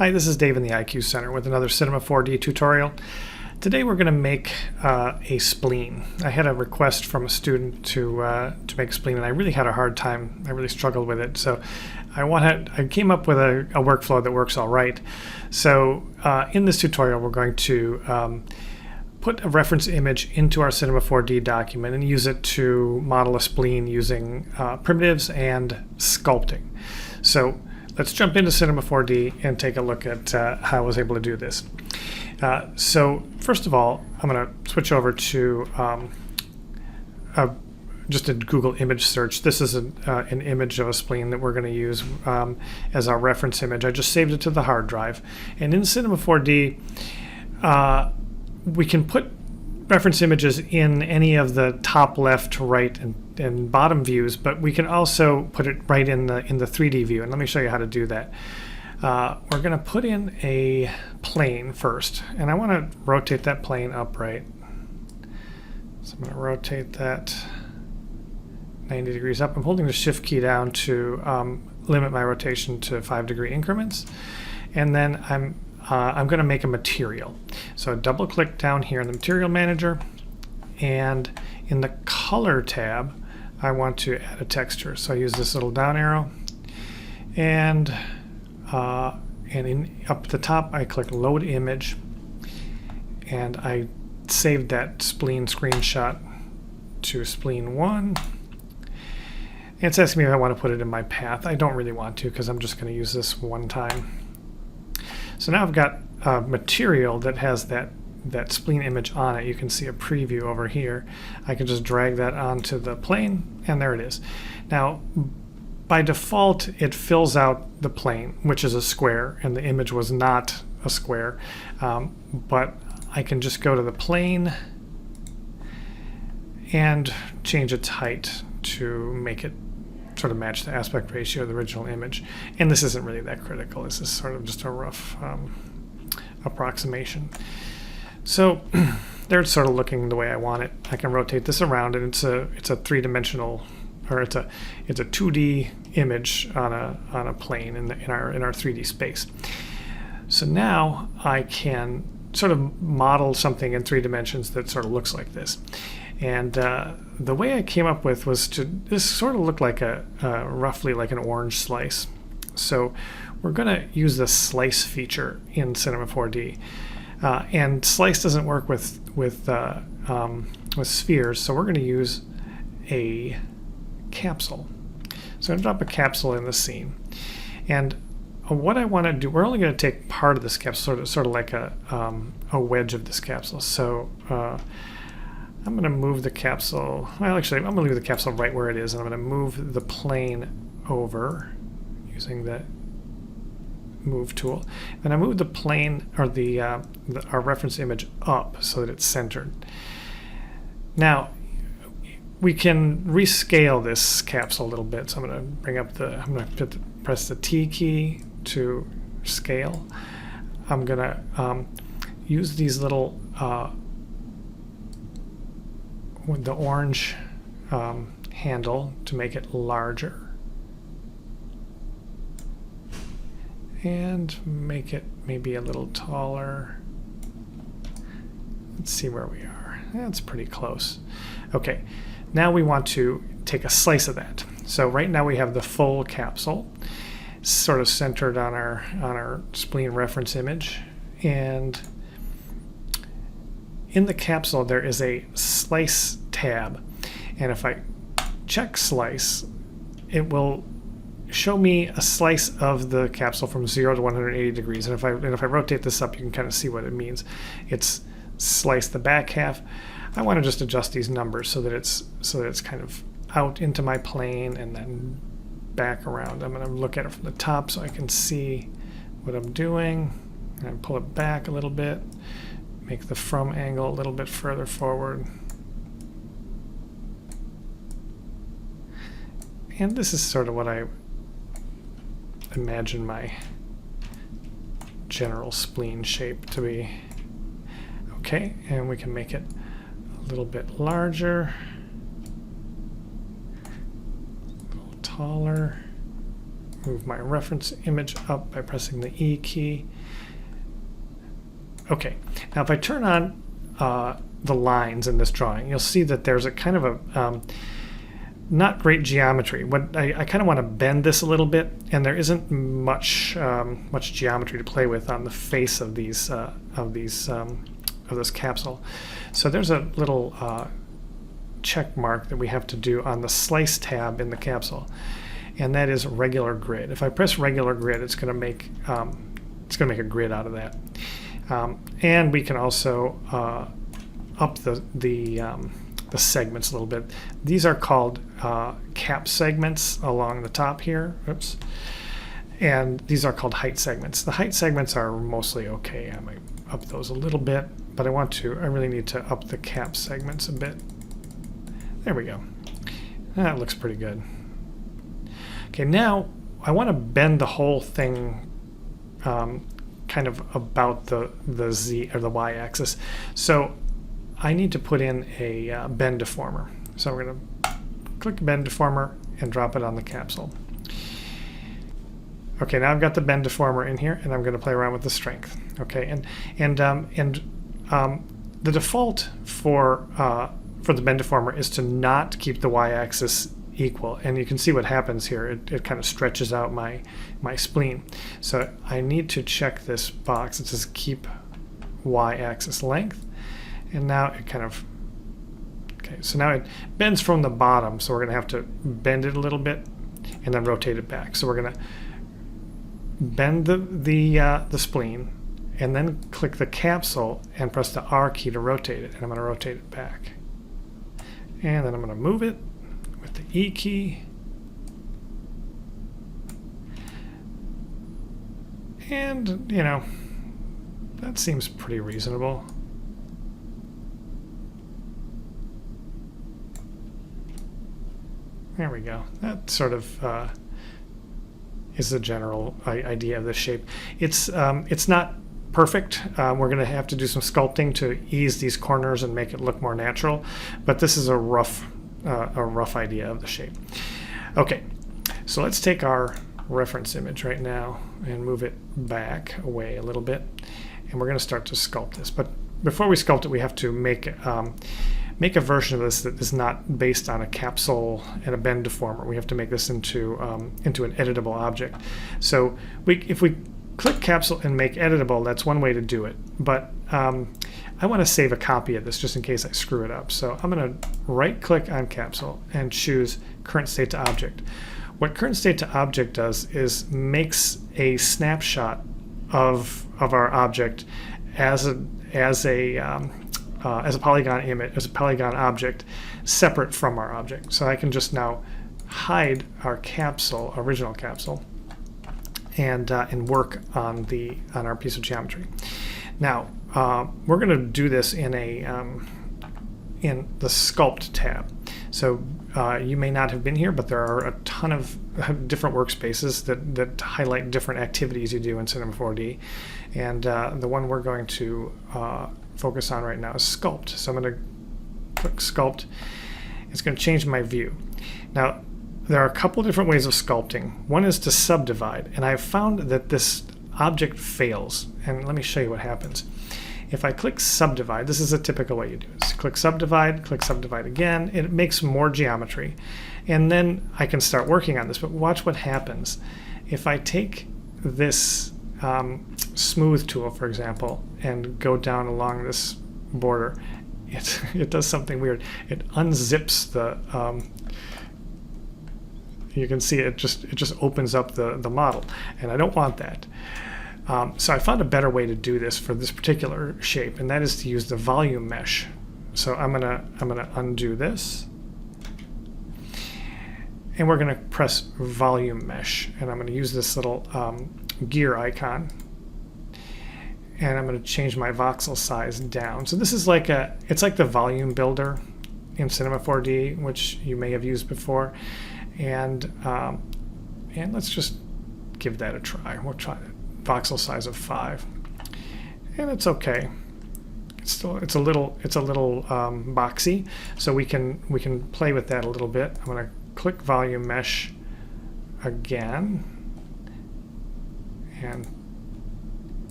Hi, this is Dave in the IQ Center with another Cinema 4D tutorial. Today we're going to make a spleen. I had a request from a student to make a spleen, and I really had a hard time. I really struggled with it, so I came up with a workflow that works all right. So in this tutorial, we're going to put a reference image into our Cinema 4D document and use it to model a spleen using primitives and sculpting. So let's jump into Cinema 4D and take a look at how I was able to do this. So first of all, I'm going to switch over to just a Google image search. This is an image of a spleen that we're going to use as our reference image. I just saved it to the hard drive. And in Cinema 4D, we can put reference images in any of the top, left, right, and bottom views, but we can also put it right in the 3D view. And let me show you how to do that. We're going to put in a plane first, and I want to rotate that plane upright. So I'm going to rotate that 90 degrees up. I'm holding the Shift key down to limit my rotation to 5-degree increments, and then I'm going to make a material. So double click down here in the material manager, and in the color tab I want to add a texture. So I use this little down arrow, and up at the top I click load image, and I saved that spleen screenshot to spleen 1. It's asking me if I want to put it in my path. I don't really want to, because I'm just going to use this one time. So now I've got a material that has that spleen image on it. You can see a preview over here. I can just drag that onto the plane, and there it is. Now, by default, it fills out the plane, which is a square, and the image was not a square. But I can just go to the plane and change its height to make it sort of match the aspect ratio of the original image. And this isn't really that critical. This is sort of just a rough approximation. So there it's sort of looking the way I want it. I can rotate this around, and it's a three-dimensional, or it's a 2D image on a plane in our 3D space. So now I can sort of model something in 3 dimensions that sort of looks like this. And the way I came up with was this sort of looked like roughly like an orange slice. So we're going to use the slice feature in Cinema 4D. And slice doesn't work with spheres, so we're going to use a capsule. So I'm going to drop a capsule in the scene. And what I want to do, we're only going to take part of this capsule, sort of like a wedge of this capsule. So I'm going to move the capsule. Well, actually, I'm going to leave the capsule right where it is, and I'm going to move the plane over using the move tool. Then I move the plane, or our reference image, up so that it's centered. Now we can rescale this capsule a little bit. So I'm going to press the T key to scale. I'm going to use these little with the orange handle to make it larger, and make it maybe a little taller. Let's see where we are. That's pretty close. Okay, now we want to take a slice of that. So right now we have the full capsule sort of centered on our spleen reference image, and in the capsule there is a slice tab, and if I check slice, it will show me a slice of the capsule from 0 to 180 degrees. And if I rotate this up, you can kind of see what it means. It's slice the back half. I want to just adjust these numbers so that it's kind of out into my plane and then back around. I'm going to look at it from the top so I can see what I'm doing. And pull it back a little bit. Make the from angle a little bit further forward. And this is sort of what I imagine my general spleen shape to be. Okay, and we can make it a little bit larger, a little taller. move my reference image up by pressing the E key. Okay, now if I turn on the lines in this drawing, you'll see that there's a kind of a not great geometry. What I kind of want to bend this a little bit, and there isn't much geometry to play with on the face of these of this capsule. So there's a little check mark that we have to do on the slice tab in the capsule, and that is regular grid. If I press regular grid, it's going to make a grid out of that. And we can also up the segments a little bit. These are called cap segments along the top here. Oops. And these are called height segments. The height segments are mostly okay. I might up those a little bit, but I really need to up the cap segments a bit. There we go. That looks pretty good. Okay, now I want to bend the whole thing kind of about the Z or the Y axis. So I need to put in a bend deformer. So we're going to click bend deformer and drop it on the capsule. Okay, now I've got the bend deformer in here, and I'm going to play around with the strength. Okay, and the default for the bend deformer is to not keep the Y-axis equal, and you can see what happens here. It kind of stretches out my spleen. So I need to check this box. It says keep Y-axis length, and now it kind of so now it bends from the bottom. So we're going to have to bend it a little bit and then rotate it back. So we're going to bend the spleen and then click the capsule and press the R key to rotate it, and I'm going to rotate it back. And then I'm going to move it with the E key. And, you know, that seems pretty reasonable. There we go. That sort of is the general idea of the shape. It's not perfect. We're going to have to do some sculpting to ease these corners and make it look more natural, but this is a rough idea of the shape. Okay, so let's take our reference image right now and move it back away a little bit, and we're going to start to sculpt this. But before we sculpt it, we have to make a version of this that is not based on a capsule and a bend deformer. We have to make this into an editable object. So if we click capsule and make editable, that's one way to do it. But I want to save a copy of this just in case I screw it up. So I'm going to right click on capsule and choose current state to object. What current state to object does is makes a snapshot of our object as a polygon image, as a polygon object, separate from our object. So I can just now hide our capsule, original capsule, and work on our piece of geometry. Now we're going to do this in the Sculpt tab. So you may not have been here, but there are a ton of different workspaces that highlight different activities you do in Cinema 4D, and the one we're going to focus on right now is Sculpt. So I'm going to click Sculpt. It's going to change my view. Now, there are a couple different ways of sculpting. One is to subdivide, and I've found that this object fails. And let me show you what happens. If I click Subdivide, this is a typical way you do it. So click Subdivide again. It makes more geometry. And then I can start working on this, but watch what happens. If I take this smooth tool, for example, and go down along this border, it does something weird. It unzips the you can see it just opens up the model, and I don't want that. So I found a better way to do this for this particular shape, and that is to use the volume mesh. So I'm gonna undo this, and we're gonna press volume mesh, and I'm gonna use this little gear icon, and I'm going to change my voxel size down. So this is it's like the volume builder in Cinema 4D, which you may have used before, and let's just give that a try. We'll try it. Voxel size of 5, and it's okay. It's a little boxy, so we can play with that a little bit. I'm going to click volume mesh again. and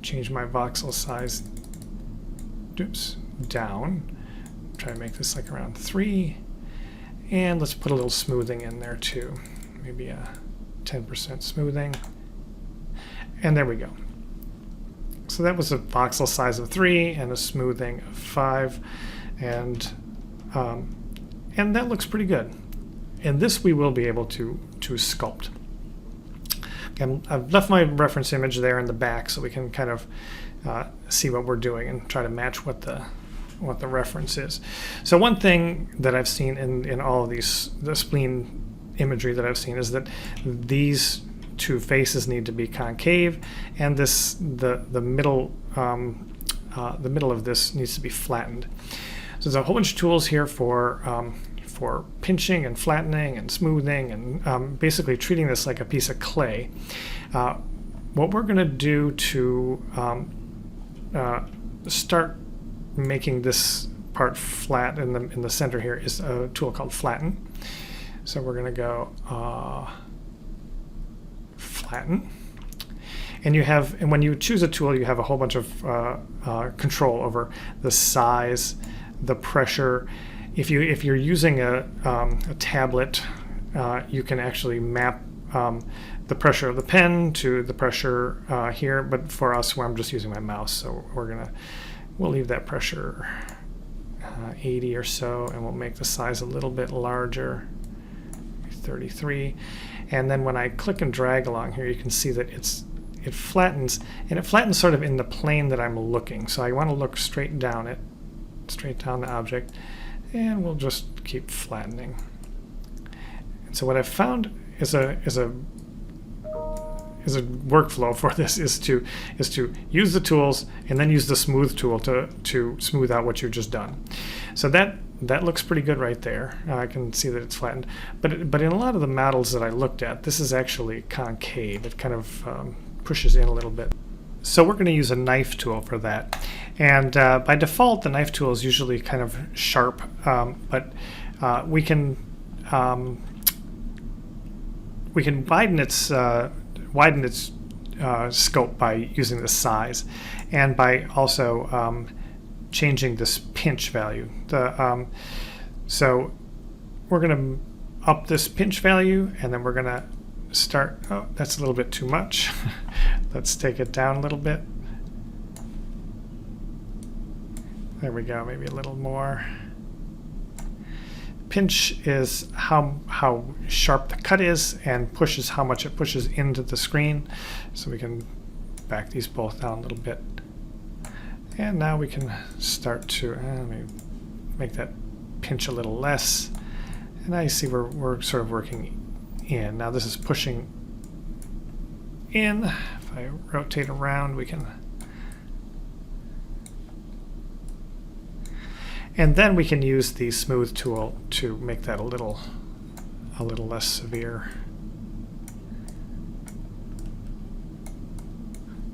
change my voxel size, down. Try to make this like around 3. And let's put a little smoothing in there too. Maybe a 10% smoothing. And there we go. So that was a voxel size of 3 and a smoothing of 5. And that looks pretty good. And this we will be able to sculpt. I've left my reference image there in the back so we can kind of see what we're doing and try to match what the reference is. So one thing that I've seen in all of these, the spleen imagery that I've seen, is that these two faces need to be concave, and the middle of this needs to be flattened. So there's a whole bunch of tools here for pinching and flattening and smoothing and basically treating this like a piece of clay. What we're going to do to start making this part flat in the center here is a tool called flatten. So we're going to go flatten. And when you choose a tool, you have a whole bunch of control over the size, the pressure. If you're using a tablet, you can actually map the pressure of the pen to the pressure here. But for us, I'm just using my mouse, so we'll leave that pressure 80 or so, and we'll make the size a little bit larger, 33. And then when I click and drag along here, you can see that it flattens, and it flattens sort of in the plane that I'm looking. So I want to look straight down the object, and we'll just keep flattening. And so what I've found is a workflow for this is to use the tools and then use the smooth tool to smooth out what you've just done. So that looks pretty good right there. I can see that it's flattened, but in a lot of the models that I looked at, this is actually concave. It kind of pushes in a little bit. So we're going to use a knife tool for that, and by default the knife tool is usually kind of sharp, but we can widen its scope by using the size, and by also changing this pinch value. So we're going to up this pinch value, and then we're going to start. Oh, that's a little bit too much. Let's take it down a little bit. There we go, maybe a little more. Pinch is how sharp the cut is, and push is how much it pushes into the screen. So we can back these both down a little bit. And now we can start to maybe make that pinch a little less. And now you see we're sort of working in. Now this is pushing in. If I rotate around, we can. And then we can use the smooth tool to make that a little less severe.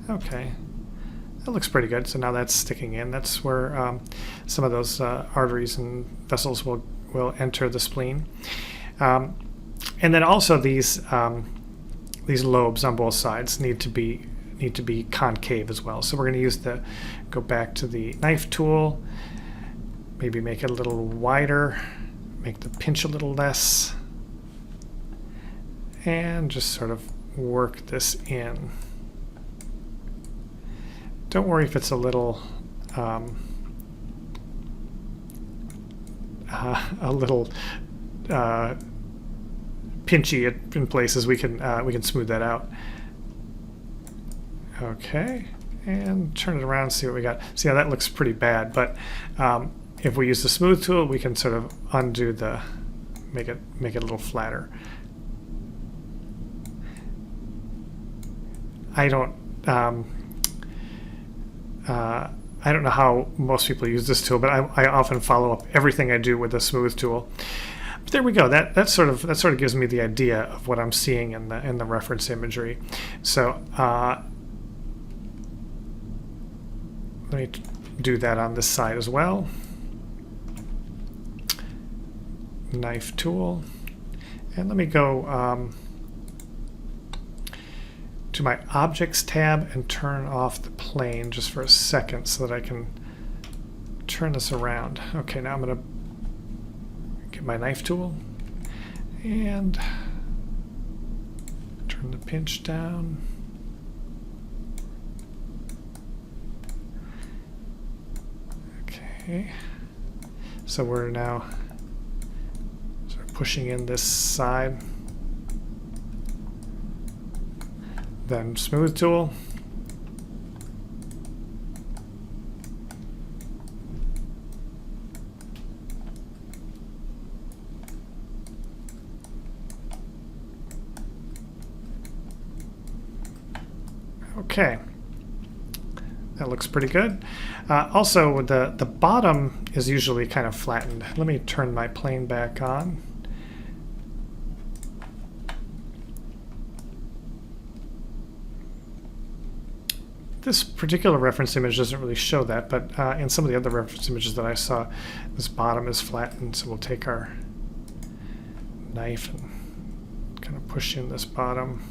Okay, that looks pretty good. So now that's sticking in. That's where some of those arteries and vessels will enter the spleen. And then also these lobes on both sides need to be concave as well. So we're going to go back to the knife tool. Maybe make it a little wider, make the pinch a little less, and just sort of work this in. Don't worry if it's a little pinchy in places. We can smooth that out. Okay, and turn it around and see what we got. See how that looks pretty bad, but if we use the smooth tool, we can sort of undo make it a little flatter. I don't know how most people use this tool, but I often follow up everything I do with the smooth tool. But there we go. That sort of gives me the idea of what I'm seeing in the reference imagery. So let me do that on this side as well. Knife tool, and let me go to my Objects tab and turn off the plane just for a second so that I can turn this around. Okay, now I'm going to get my knife tool and turn the pinch down. Okay, so we're now sort of pushing in this side. Then smooth tool. Okay, that looks pretty good. Also, the bottom is usually kind of flattened. Let me turn my plane back on. This particular reference image doesn't really show that, but in some of the other reference images that I saw, this bottom is flattened. So we'll take our knife and kind of push in this bottom.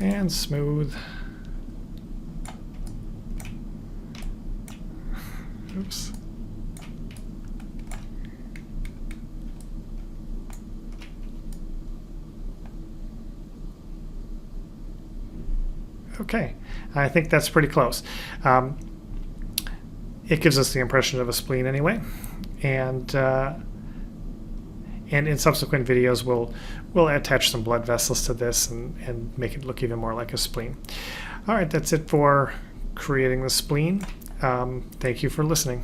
And smooth. Oops. Okay, I think that's pretty close. It gives us the impression of a spleen anyway, and in subsequent videos we'll attach some blood vessels to this and make it look even more like a spleen. All right, that's it for creating the spleen. Thank you for listening.